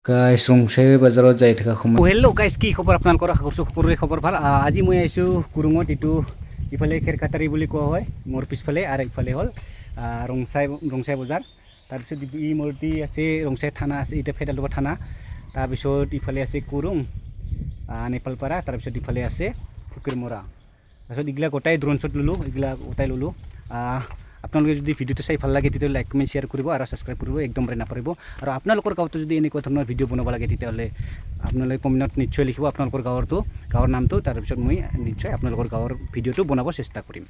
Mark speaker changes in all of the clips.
Speaker 1: গাইছ ৰংসাই বাজাৰত যাই থকা সময়
Speaker 2: হেল্ল' গাইছ কি খবৰ আপোনালোকৰ আশা কৰিছোঁ সকলোৰে খবৰ ভাল আজি মই আহিছোঁ কুৰুঙত এইটো ইফালে খেৰখাতাৰী বুলি কোৱা হয় মোৰ পিছফালে আৰু ইফালে হ'ল ৰংসাই বজাৰ তাৰপিছত ই মূৰ্তি আছে ৰংসাই থানা আছে এতিয়া ফেডালবা থানা তাৰপিছত ইফালে আছে কুৰুং নেপালপাৰা তাৰপিছত ইফালে আছে ফুকিৰমৰা তাৰপিছত এইগিলা গোটাই ড্ৰোন শ্বট ল'লোঁ এইগিলা গোটাই ল'লোঁ আপোনালোকে যদি ভিডিঅ'টো চাই ভাল লাগে তেতিয়াহ'লে লাইক কমেণ্ট শ্বেয়াৰ কৰিব আৰু ছাবস্ক্ৰাইব কৰিব একদম নাপাহৰিব আৰু আপোনালোকৰ গাঁৱতো যদি এনেকুৱা ধৰণৰ ভিডিঅ' বনাব লাগে তেতিয়াহ'লে আপোনালোকে কমেণ্টত নিশ্চয় লিখিব আপোনালোকৰ গাঁৱৰ নামটো তাৰপিছত মই নিশ্চয় আপোনালোকৰ গাঁৱৰ ভিডিঅ'টো বনাব চেষ্টা কৰিম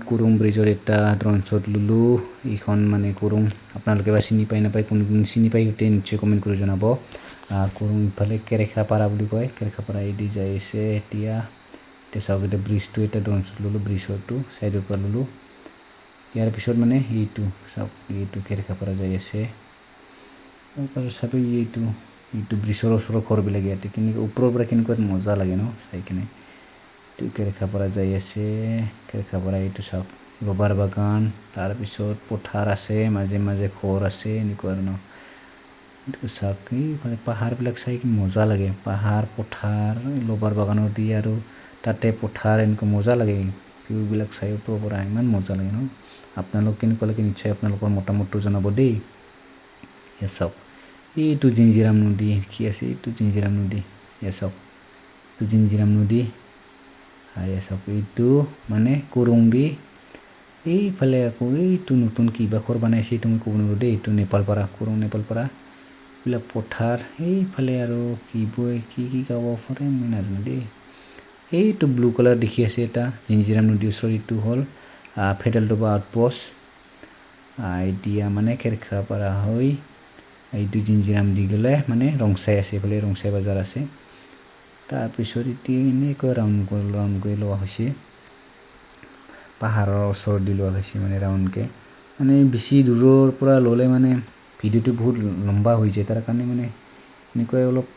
Speaker 1: কুৰুং ব্ৰিজৰ এটা ড্ৰোন শ্বট ল'লোঁ এইখন মানে কুৰুং আপোনালোকে বা চিনি পাই নাপায় কোন চিনি পাই গোটেই নিশ্চয় কমেণ্ট কৰি জনাব কুৰুং ইফালে কেৰেখাপাৰা বুলি কয় কেৰেখাপাৰা এদি যাই আছে এতিয়া চাওক এতিয়া ব্ৰিজটো এটা ড্ৰোন শ্বট ল'লোঁ ব্ৰিজৰটো ছাইডৰ পৰা ল'লোঁ ইয়াৰ পিছত মানে এইটো চাওক এইটো কেৰেখাপাৰা যাই আছে চাবি এইটো ব্ৰিজৰ ওচৰৰ ঘৰবিলাক ইয়াতে কেনেকৈ ওপৰৰ পৰা কেনেকুৱা মজা লাগে ন চাই কিনে এইটো কেৰেখাপাৰা যাই আছে কেৰেখাপাৰা এইটো চাওক ৰবাৰ বাগান তাৰপিছত পথাৰ আছে মাজে মাজে ঘৰ আছে এনেকুৱা আৰু ন এইটো চাওক এইফালে পাহাৰবিলাক চাই কি মজা লাগে পাহাৰ পথাৰ ৰবাৰ বাগানৰ দি আৰু তাতে পথাৰ এনেকুৱা মজা লাগে ভিউবিলাক চাই ওপৰৰ পৰা ইমান মজা লাগে ন আপোনালোক কেনেকুৱা লাগে নিশ্চয় আপোনালোকৰ মতামতটো জনাব দেই এয়া চাওক এইটো জিঞ্জিৰাম নদী কি আছে এইটো জিঞ্জিৰাম নদী এয়া চাওক এইটো জিঞ্জিৰাম নদী এয়া চাওক এইটো মানে কুৰুং দি এইফালে আকৌ এইটো নতুন কিবা ঘৰ বনাইছে এইটো মই ক'ব নোৱাৰোঁ দেই এইটো নেপালপাৰা কুৰুং নেপালপাৰা এইবিলাক পথাৰ এইফালে আৰু কি গাব পাৰে মই নাজানো দেই এইটো ব্লু কালাৰ দেখি আছে এটা জিঞ্জিৰাম নদীৰ ওচৰত এইটো হ'ল ফেডালডবা আউটপোষ্ট এতিয়া মানে কেৰখাপাৰা হৈ এইটো জিঞ্জিৰাম দি গ'লে মানে ৰংসাই আছে এইফালে ৰংসাই বাজাৰ আছে তাৰপিছত এতিয়া এনেকৈ ৰাউণ্ড কৰি লোৱা হৈছে পাহাৰৰ ওচৰত দি লোৱা হৈছে মানে ৰাউণ্ডকৈ মানে বেছি দূৰৰ পৰা ল'লে মানে ভিডিঅ'টো বহুত লম্বা হৈ যায় তাৰ কাৰণে মানে এনেকৈ অলপ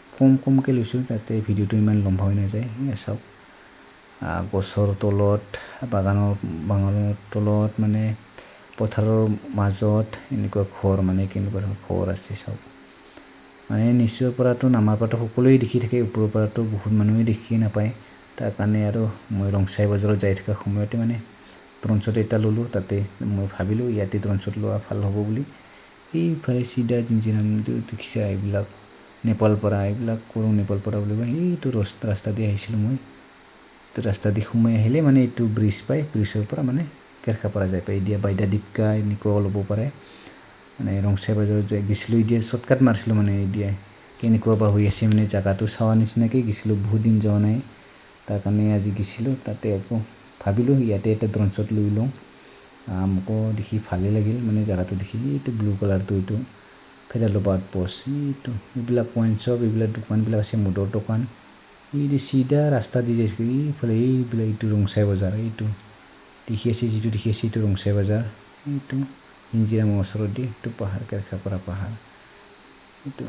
Speaker 1: কমকৈ লৈছোঁ যাতে ভিডিঅ'টো ইমান লম্বা হৈ নাযায় চাওক গছৰ তলত বাগানৰ তলত মানে পথাৰৰ মাজত এনেকুৱা ঘৰ মানে কেনেকুৱা ঘৰ আছে চাওক মানে নিচৰ পৰাতো নামাৰ পৰাতো সকলোৱে দেখি থাকে ওপৰৰ পৰাতো বহুত মানুহে দেখি নাপায় তাৰ কাৰণে আৰু মই ৰংসাই বজাৰত যাই থকা সময়তে মানে ড্ৰোন শ্বট এটা ল'লোঁ তাতে মই ভাবিলোঁ ইয়াতে ড্ৰোন শ্বট লোৱা ভাল হ'ব বুলি এইফালে চিধা জিঞ্জিৰাম দেখিছে এইবিলাক নেপালপাৰা এইবিলাক কুৰুং নেপালপাৰা বুলি কয় এইটো ৰাস্তা দি আহিছিলোঁ মই এইটো ৰাস্তা দি সোমাই আহিলে মানে এইটো ব্ৰিজ পায় ব্ৰিজৰ পৰা মানে কেৰখাপাৰা যাই পায় এতিয়া বাইদা দীপকা এনেকুৱা ল'ব পাৰে মানে ৰংসাই বাজাৰত যাই গৈছিলোঁ এতিয়া শ্বৰ্টকাট মাৰিছিলোঁ মানে এতিয়া কেনেকুৱা বা হৈ আছে মানে জেগাটো চাৱা নিচিনাকৈ গৈছিলোঁ বহুত দিন যোৱা নাই তাৰ কাৰণে আজি গৈছিলোঁ তাতে আকৌ ভাবিলোঁ ইয়াতে এটা ড্ৰোন শ্বট লৈ লওঁ মোকো দেখি ভালেই লাগিল মানে জেগাটো দেখি এইটো ব্লু কালাৰটো এইটো ফেডালডবা আউটপোষ্ট এইটো এইবিলাক ৱাইন শ্বপ এইবিলাক দোকানবিলাক আছে মদৰ দোকান এই চিধা ৰাস্তা দি যাইছোঁ এইফালে এইবিলাক এইটো ৰংসাই বজাৰ এইটো দেখি আছে যিটো দেখি আছে এইটো ৰংসাই বজাৰ এইটো জিঞ্জিৰামৰ ওচৰত দি এইটো পাহাৰ কেৰখাপাৰা পাহাৰ এইটো